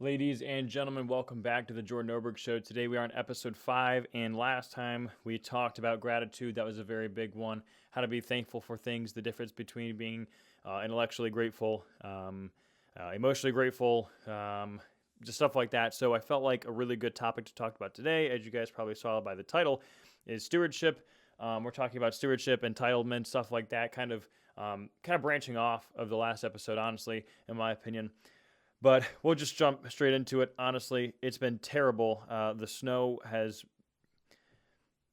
Ladies and gentlemen, welcome back to the Jordan Oberg Show. Today we are on episode 5, and last time we talked about gratitude. That was a very big one. How to be thankful for things, the difference between being intellectually grateful, emotionally grateful, just stuff like that. So I felt like a really good topic to talk about today, as you guys probably saw by the title, is stewardship. We're talking about stewardship, entitlement, stuff like that, kind of branching off of the last episode, honestly, in my opinion. But we'll just jump straight into it. Honestly, it's been terrible. The snow has...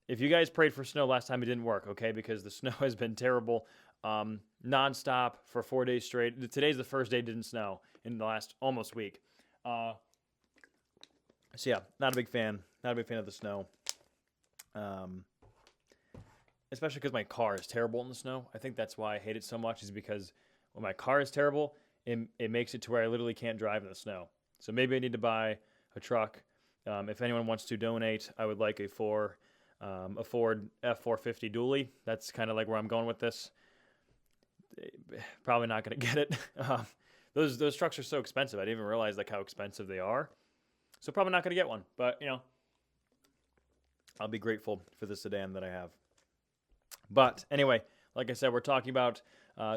If you guys prayed for snow last time, it didn't work, okay? Because the snow has been terrible, nonstop for 4 days straight. Today's the first day it didn't snow in the last almost week. So yeah, not a big fan. Not a big fan of the snow. Especially because my car is terrible in the snow. I think that's why I hate it so much, is because when my car is terrible, it makes it to where I literally can't drive in the snow. So maybe I need to buy a truck. If anyone wants to donate, I would like a Ford F450 dually. That's kind of like where I'm going with this. Probably not going to get it. Those trucks are so expensive. I didn't even realize like how expensive they are. So probably not going to get one. But, I'll be grateful for the sedan that I have. But anyway, like I said, we're talking about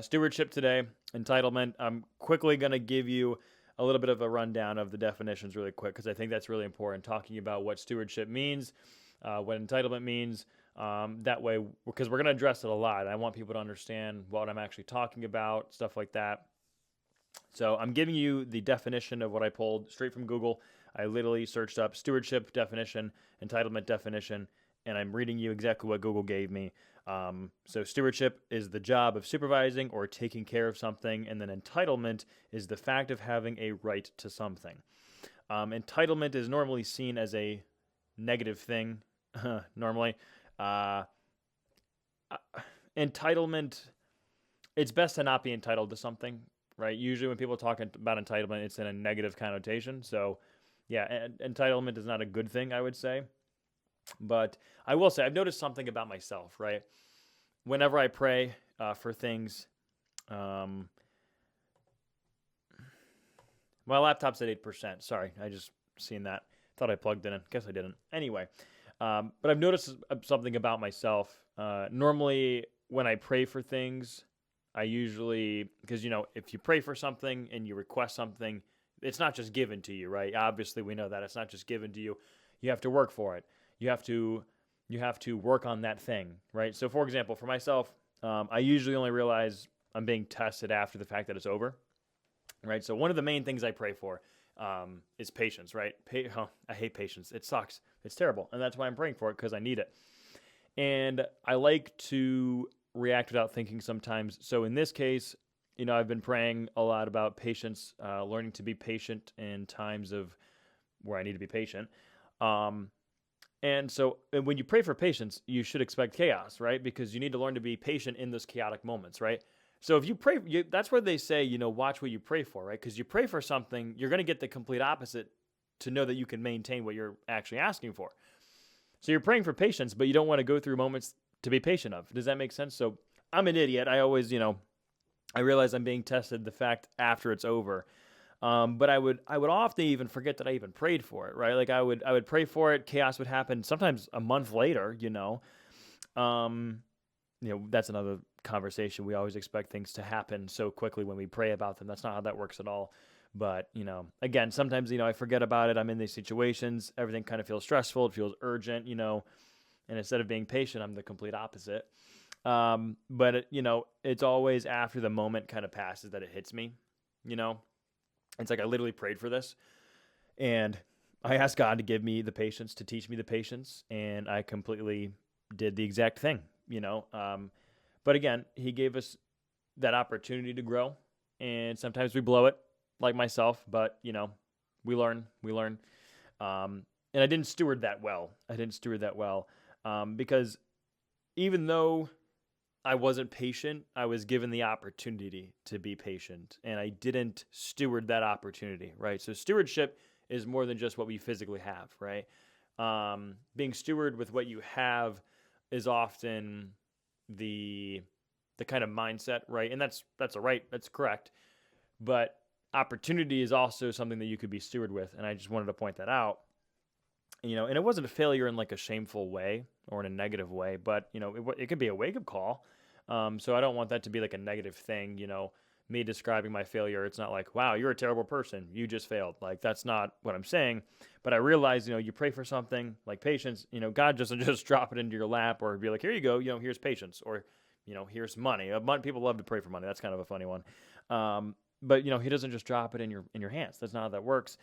stewardship today, entitlement. I'm quickly going to give you a little bit of a rundown of the definitions really quick, because I think that's really important, talking about what stewardship means, what entitlement means. That way, because we're going to address it a lot. I want people to understand what I'm actually talking about, stuff like that. So I'm giving you the definition of what I pulled straight from Google. I literally searched up stewardship definition, entitlement definition, and I'm reading you exactly what Google gave me. So stewardship is the job of supervising or taking care of something, and then entitlement is the fact of having a right to something. Entitlement is normally seen as a negative thing, normally. Entitlement, it's best to not be entitled to something, right? Usually when people talk about entitlement, it's in a negative connotation. So yeah, entitlement is not a good thing, I would say. But I will say, I've noticed something about myself, right? Whenever I pray for things, my laptop's at 8%. Sorry, I just seen that. Thought I plugged it in. Guess I didn't. Anyway, but I've noticed something about myself. Normally, when I pray for things, I usually, because, if you pray for something and you request something, it's not just given to you, right? Obviously, we know that. It's not just given to you. You have to work for it. You have to work on that thing, right? So, for example, for myself, I usually only realize I'm being tested after the fact that it's over, right? So one of the main things I pray for is patience, right? I hate patience. It sucks. It's terrible. And that's why I'm praying for it, because I need it. And I like to react without thinking sometimes. So in this case, I've been praying a lot about patience, learning to be patient in times of where I need to be patient. And so when you pray for patience, you should expect chaos, right? Because you need to learn to be patient in those chaotic moments, right? So if you pray, that's where they say, watch what you pray for, right? Because you pray for something, you're going to get the complete opposite to know that you can maintain what you're actually asking for. So you're praying for patience, but you don't want to go through moments to be patient of. Does that make sense? So I'm an idiot. I always, I realize I'm being tested the fact after it's over. But I would often even forget that I even prayed for it, right? Like I would pray for it. Chaos would happen sometimes a month later, that's another conversation. We always expect things to happen so quickly when we pray about them. That's not how that works at all. But, again, sometimes, I forget about it. I'm in these situations. Everything kind of feels stressful. It feels urgent, and instead of being patient, I'm the complete opposite. But it's always after the moment kind of passes that it hits me, It's like I literally prayed for this, and I asked God to give me the patience, to teach me the patience, and I completely did the exact thing, But again, He gave us that opportunity to grow, and sometimes we blow it, like myself, but, we learn. And I didn't steward that well. Because even though I wasn't patient, I was given the opportunity to be patient, and I didn't steward that opportunity, right? So stewardship is more than just what we physically have, right? Being steward with what you have is often the kind of mindset, right? And that's correct. But opportunity is also something that you could be steward with. And I just wanted to point that out, and it wasn't a failure in like a shameful way or in a negative way, but, it could be a wake-up call. So I don't want that to be like a negative thing, me describing my failure. It's not like, wow, you're a terrible person, you just failed. Like, that's not what I'm saying. But I realize, you pray for something like patience, God doesn't just drop it into your lap or be like, here you go, here's patience, or, here's money. People love to pray for money. That's kind of a funny one. But he doesn't just drop it in your hands. That's not how that works.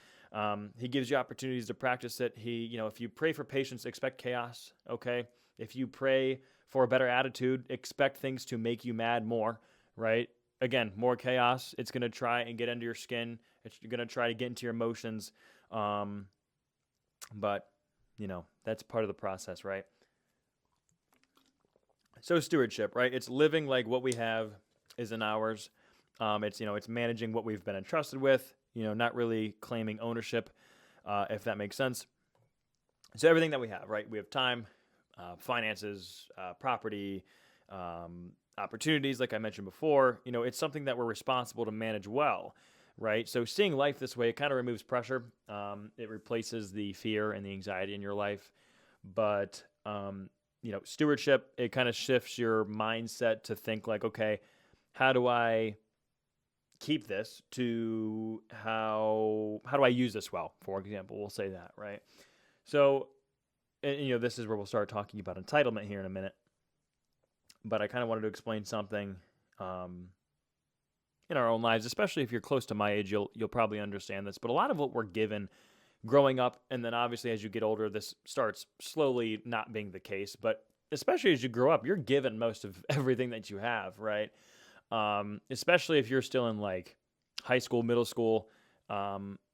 He gives you opportunities to practice it. If you pray for patience, expect chaos. Okay. If you pray for a better attitude, expect things to make you mad more, right? Again, more chaos. It's going to try and get under your skin. It's going to try to get into your emotions. But that's part of the process, right? So stewardship, right? It's living like what we have isn't ours. It's managing what we've been entrusted with, not really claiming ownership, if that makes sense. So everything that we have, right? We have time, finances, property, opportunities, like I mentioned before. It's something that we're responsible to manage well, right? So seeing life this way, it kind of removes pressure. It replaces the fear and the anxiety in your life. But, stewardship, it kind of shifts your mindset to think like, okay, how do I keep this to how do I use this well? For example, we'll say that, right? So, and, this is where we'll start talking about entitlement here in a minute. But I kind of wanted to explain something in our own lives, especially if you're close to my age, you'll probably understand this. But a lot of what we're given growing up, and then obviously as you get older, this starts slowly not being the case. But especially as you grow up, you're given most of everything that you have, right? Especially if you're still in like high school, middle school,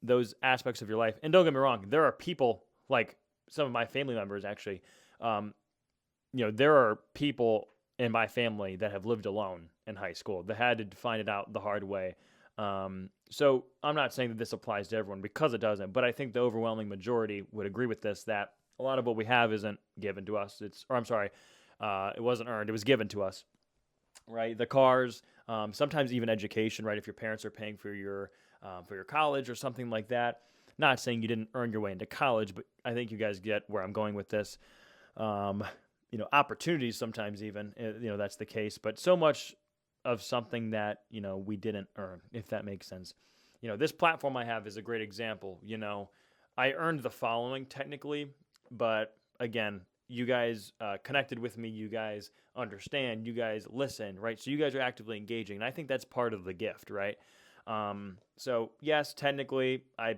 those aspects of your life. And don't get me wrong, there are people like some of my family members actually, there are people in my family that have lived alone in high school that had to find it out the hard way. So I'm not saying that this applies to everyone because it doesn't, but I think the overwhelming majority would agree with this, that a lot of what we have isn't given to us. It wasn't earned. It was given to us. Right, the cars, sometimes even education, right? If your parents are paying for your college or something like that. Not saying you didn't earn your way into college, but I think you guys get where I'm going with this. Opportunities sometimes even, that's the case. But so much of something that we didn't earn, if that makes sense. This platform I have is a great example. I earned the following technically, but again, you guys connected with me, you guys understand, you guys listen, right? So you guys are actively engaging, and I think that's part of the gift, right? So yes, technically I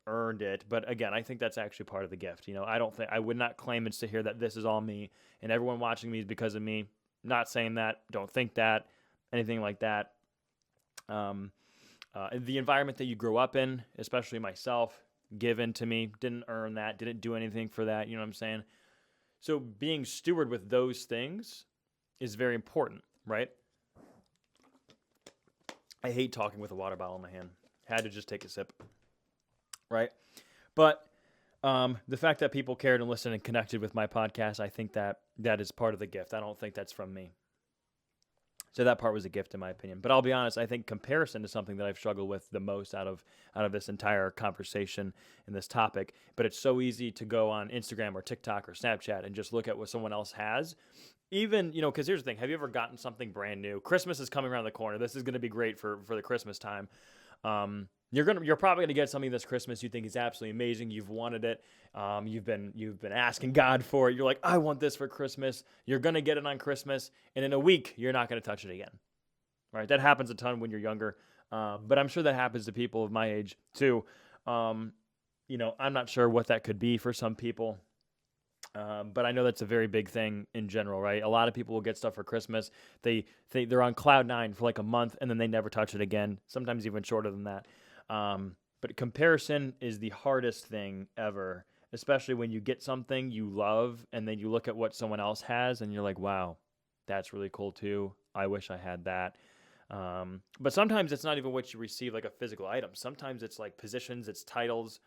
earned it, but again, I think that's actually part of the gift. I would not claim and sit here that this is all me and everyone watching me is because of me. Not saying that, don't think that, anything like that. The environment that you grow up in, especially myself, given to me, didn't earn that, didn't do anything for that, you know what I'm saying? So being steward with those things is very important, right? I hate talking with a water bottle in my hand. Had to just take a sip, right? But the fact that people cared and listened and connected with my podcast, I think that is part of the gift. I don't think that's from me. So that part was a gift in my opinion. But I'll be honest, I think comparison is something that I've struggled with the most out of this entire conversation and this topic. But it's so easy to go on Instagram or TikTok or Snapchat and just look at what someone else has. Even, because here's the thing. Have you ever gotten something brand new? Christmas is coming around the corner. This is going to be great for the Christmas time. You're probably going to get something this Christmas you think is absolutely amazing. You've wanted it. You've been asking God for it. You're like, I want this for Christmas. You're going to get it on Christmas, and in a week you're not going to touch it again. Right? That happens a ton when you're younger. But I'm sure that happens to people of my age too. I'm not sure what that could be for some people. But I know that's a very big thing in general, right? A lot of people will get stuff for Christmas. They're on cloud nine for like a month, and then they never touch it again. Sometimes even shorter than that. But comparison is the hardest thing ever, especially when you get something you love, and then you look at what someone else has, and you're like, wow, that's really cool too. I wish I had that. But sometimes it's not even what you receive, like a physical item. Sometimes it's like positions, it's titles,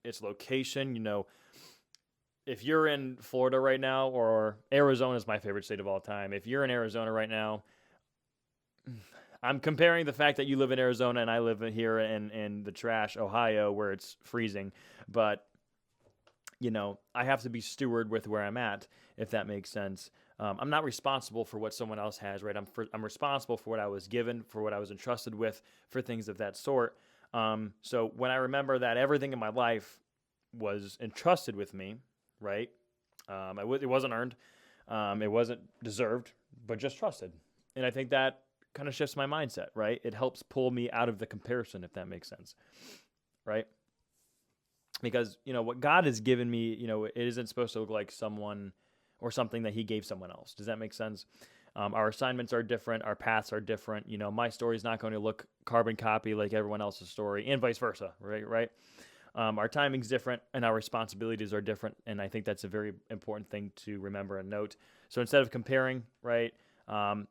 it's location, If you're in Florida right now, or Arizona is my favorite state of all time. If you're in Arizona right now, I'm comparing the fact that you live in Arizona and I live here in the trash Ohio where it's freezing, but I have to be steward with where I'm at, if that makes sense. I'm not responsible for what someone else has, right? I'm responsible for what I was given, for what I was entrusted with, for things of that sort. So when I remember that everything in my life was entrusted with me, right? It wasn't earned, it wasn't deserved, but just trusted. And I think that kind of shifts my mindset, right? It helps pull me out of the comparison, if that makes sense, right? Because, what God has given me, it isn't supposed to look like someone or something that he gave someone else. Does that make sense? Our assignments are different. Our paths are different. My story is not going to look carbon copy like everyone else's story, and vice versa, right? Our timing's different, and our responsibilities are different, and I think that's a very important thing to remember and note. So instead of comparing, right,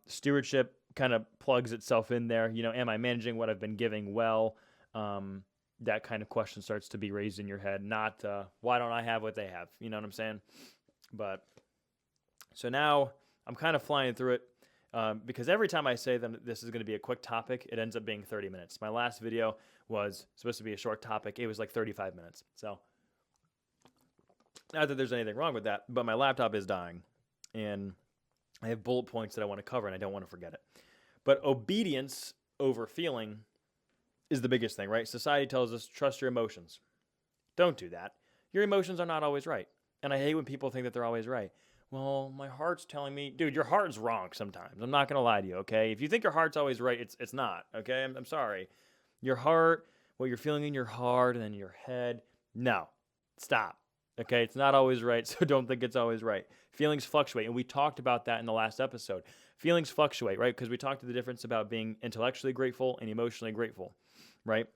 stewardship kind of plugs itself in there. Am I managing what I've been giving well? That kind of question starts to be raised in your head, not why don't I have what they have? You know what I'm saying? But so now I'm kind of flying through it because every time I say that this is going to be a quick topic, it ends up being 30 minutes. My last video was supposed to be a short topic. It was like 35 minutes. So not that there's anything wrong with that, but my laptop is dying and I have bullet points that I want to cover and I don't want to forget it. But obedience over feeling is the biggest thing, right? Society tells us, trust your emotions. Don't do that. Your emotions are not always right. And I hate when people think that they're always right. Well, my heart's telling me, dude, your heart's wrong sometimes. I'm not going to lie to you, okay? If you think your heart's always right, it's not, okay? I'm sorry. Your heart, what you're feeling in your heart and in your head, no, stop, okay? It's not always right, so don't think it's always right. Feelings fluctuate, and we talked about that in the last episode. Feelings fluctuate, right? Because we talked to the difference about being intellectually grateful and emotionally grateful, right?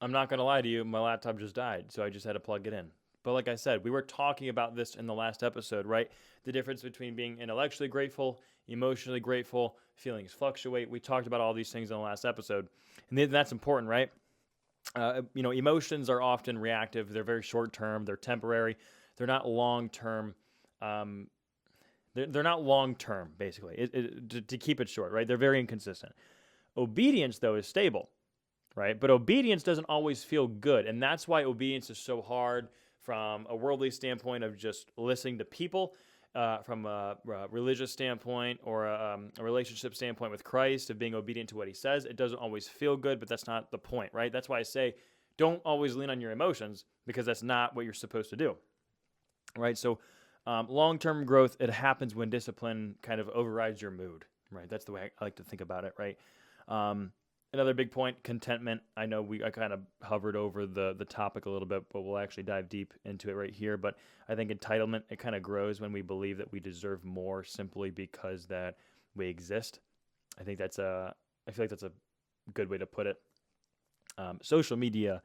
I'm not going to lie to you, my laptop just died, so I just had to plug it in. But like I said, we were talking about this in the last episode, right? The difference between being intellectually grateful, emotionally grateful, feelings fluctuate. We talked about all these things in the last episode. And that's important, right? Emotions are often reactive. They're very short-term. They're temporary. They're not long-term. They're not long-term, basically, to keep it short, right? They're very inconsistent. Obedience, though, is stable, right? But obedience doesn't always feel good. And that's why obedience is so hard from a worldly standpoint of just listening to people, from a religious standpoint or a relationship standpoint with Christ, of being obedient to what he says. It doesn't always feel good, but that's not the point, right? That's why I say don't always lean on your emotions, because that's not what you're supposed to do, right? So long-term growth, it happens when discipline kind of overrides your mood, right? That's the way I like to think about it, right? Another big point, contentment. I know I kind of hovered over the topic a little bit, but we'll actually dive deep into it right here. But I think entitlement, it kind of grows when we believe that we deserve more simply because that we exist. I feel like that's a good way to put it. Social media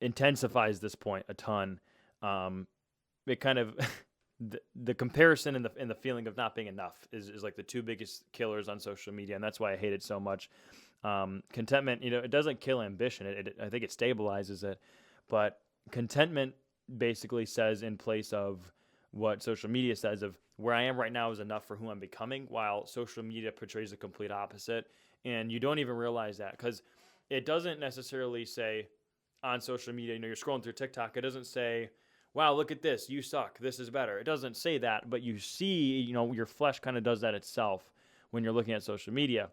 intensifies this point a ton. It kind of the comparison and the feeling of not being enough is like the two biggest killers on social media, and that's why I hate it so much. Contentment, it doesn't kill ambition. I think it stabilizes it, but contentment basically says, in place of what social media says, of where I am right now is enough for who I'm becoming, while social media portrays the complete opposite, and you don't even realize that, because it doesn't necessarily say on social media, you're scrolling through TikTok, it doesn't say, wow, look at this, you suck, this is better. It doesn't say that, but you see, your flesh kind of does that itself when you're looking at social media,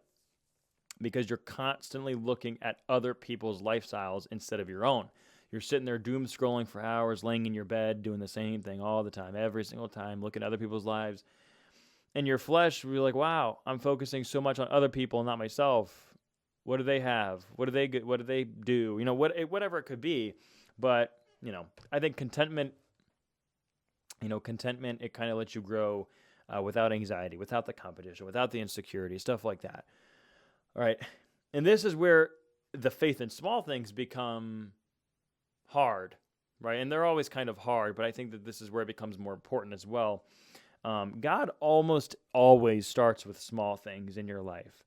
because you're constantly looking at other people's lifestyles instead of your own. You're sitting there doom scrolling for hours, laying in your bed, doing the same thing all the time, every single time, looking at other people's lives. And your flesh will be like, wow, I'm focusing so much on other people and not myself. What do they have? What do they do? Whatever it could be. But I think contentment, it kind of lets you grow without anxiety, without the competition, without the insecurity, stuff like that. All right. And this is where the faith in small things become hard, right? And they're always kind of hard, but I think that this is where it becomes more important as well. God almost always starts with small things in your life.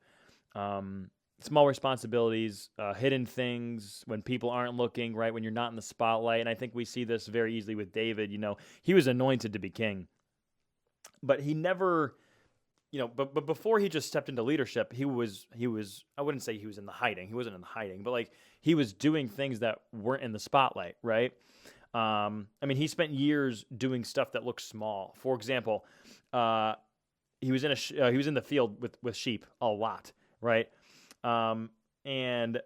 Small responsibilities, hidden things when people aren't looking, right? When you're not in the spotlight. And I think we see this very easily with David. He was anointed to be king, but he never but before he just stepped into leadership, he was I wouldn't say he was in the hiding. He wasn't in the hiding, but like he was doing things that weren't in the spotlight, right? I mean, he spent years doing stuff that looked small. For example, he was in the field with sheep a lot, right? And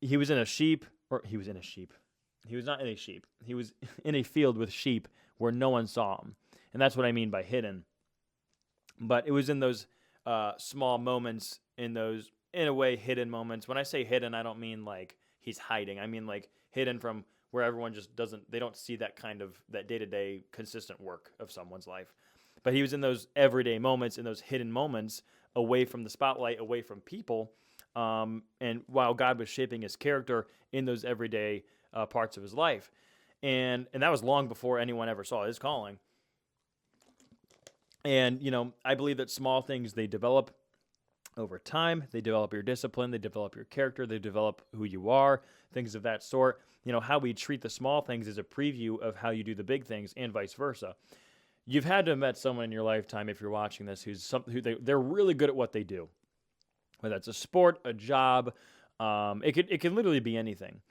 he was in a sheep, or he was in a sheep. He was not in a sheep. He was in a field with sheep where no one saw him, and that's what I mean by hidden. But it was in those small moments, in those, in a way, hidden moments. When I say hidden, I don't mean like he's hiding. I mean like hidden from where everyone just they don't see that kind of, that day-to-day consistent work of someone's life. But he was in those everyday moments, in those hidden moments, away from the spotlight, away from people. And while God was shaping his character in those everyday parts of his life. And that was long before anyone ever saw his calling. And, I believe that small things, they develop over time. They develop your discipline. They develop your character. They develop who you are, things of that sort. How we treat the small things is a preview of how you do the big things, and vice versa. You've had to have met someone in your lifetime, if you're watching this, they're really good at what they do. Whether it's a sport, a job, it can literally be anything.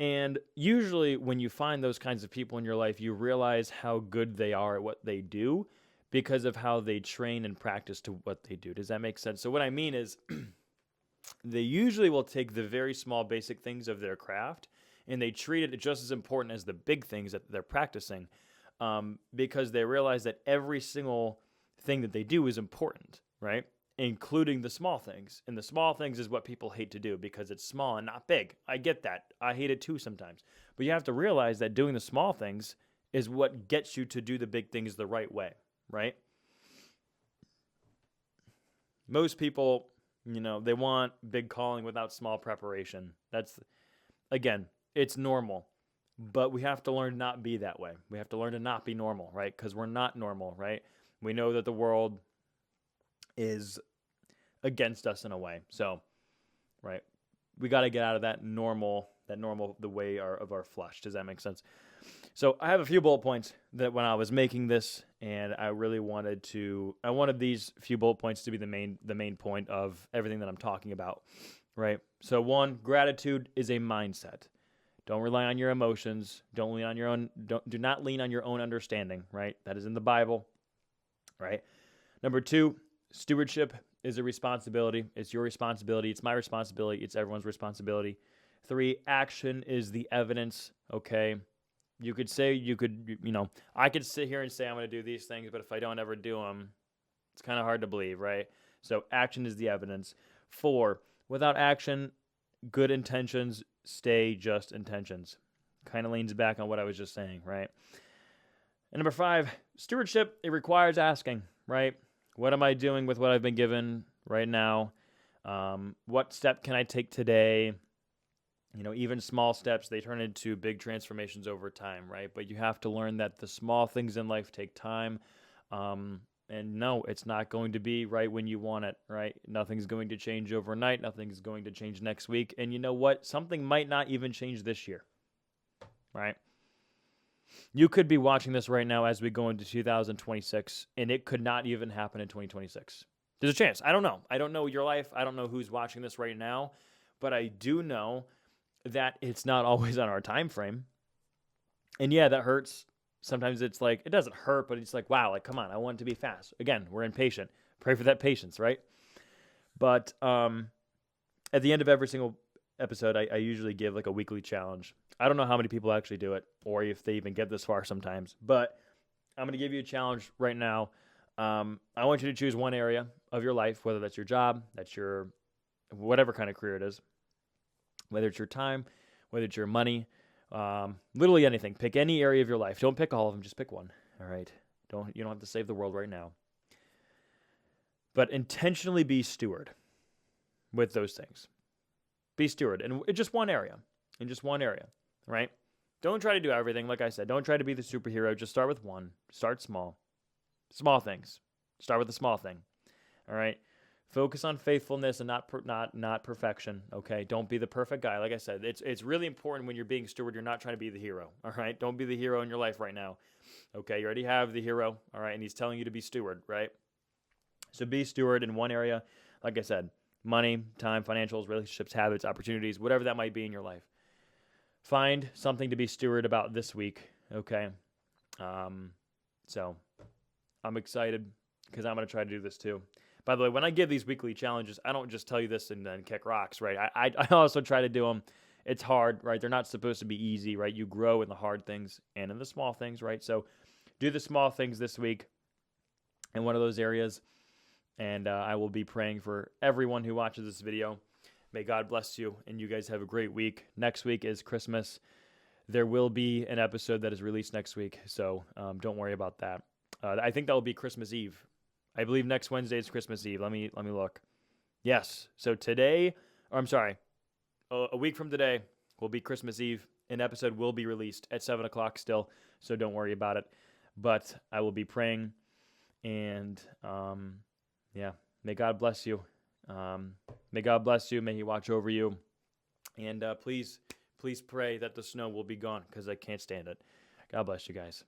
And usually when you find those kinds of people in your life, you realize how good they are at what they do, because of how they train and practice to what they do. Does that make sense? So what I mean is they usually will take the very small basic things of their craft and they treat it just as important as the big things that they're practicing, because they realize that every single thing that they do is important, right? Including the small things. And the small things is what people hate to do because it's small and not big. I get that. I hate it too sometimes. But you have to realize that doing the small things is what gets you to do the big things the right way. Right? Most people, they want big calling without small preparation. Again, it's normal, but we have to learn to not be that way. We have to learn to not be normal, right? Because we're not normal, right? We know that the world is against us in a way. So, right? We got to get out of that normal, the way of our flesh. Does that make sense? So I have a few bullet points that when I was making this, and I really wanted these few bullet points to be the main point of everything that I'm talking about, right? So 1, gratitude is a mindset. Don't rely on your emotions. Do not lean on your own understanding, right? That is in the Bible, right? Number 2, stewardship is a responsibility. It's your responsibility. It's my responsibility. It's everyone's responsibility. 3, action is the evidence, okay? I could sit here and say I'm going to do these things, but if I don't ever do them, it's kind of hard to believe, right? So action is the evidence. 4, without action, good intentions stay just intentions. Kind of leans back on what I was just saying, right? And number 5, stewardship, it requires asking, right? What am I doing with what I've been given right now? What step can I take today? Even small steps, they turn into big transformations over time, right? But you have to learn that the small things in life take time. And no, it's not going to be right when you want it, right? Nothing's going to change overnight. Nothing's going to change next week. And you know what? Something might not even change this year, right? You could be watching this right now as we go into 2026, and it could not even happen in 2026. There's a chance. I don't know. I don't know your life. I don't know who's watching this right now, but I do know that it's not always on our time frame. And yeah, that hurts. Sometimes it's like, it doesn't hurt, but it's like, wow, like, come on, I want it to be fast. Again, we're impatient. Pray for that patience, right? But at the end of every single episode, I usually give like a weekly challenge. I don't know how many people actually do it or if they even get this far sometimes, but I'm going to give you a challenge right now. I want you to choose one area of your life, whether that's your job, that's your whatever kind of career it is, whether it's your time, whether it's your money, literally anything. Pick any area of your life. Don't pick all of them. Just pick one. All right. You don't have to save the world right now. But intentionally be steward with those things. Be steward in just one area. In just one area. Right? Don't try to do everything. Like I said, don't try to be the superhero. Just start with one. Start small. Small things. Start with the small thing. All right? Focus on faithfulness and not perfection, okay? Don't be the perfect guy. Like I said, it's really important when you're being steward, you're not trying to be the hero, all right? Don't be the hero in your life right now, okay? You already have the hero, all right? And he's telling you to be steward, right? So be a steward in one area. Like I said, money, time, financials, relationships, habits, opportunities, whatever that might be in your life. Find something to be steward about this week, okay? So I'm excited because I'm going to try to do this too. By the way, when I give these weekly challenges, I don't just tell you this and then kick rocks, right? I also try to do them. It's hard, right? They're not supposed to be easy, right? You grow in the hard things and in the small things, right? So do the small things this week in one of those areas. And I will be praying for everyone who watches this video. May God bless you, and you guys have a great week. Next week is Christmas. There will be an episode that is released next week, so don't worry about that. I think that will be Christmas Eve. I believe next Wednesday is Christmas Eve. Let me look. Yes. So today, or I'm sorry, a week from today will be Christmas Eve. An episode will be released at 7 o'clock still, so don't worry about it. But I will be praying, and yeah, may God bless you. May God bless you. May He watch over you. And please pray that the snow will be gone because I can't stand it. God bless you guys.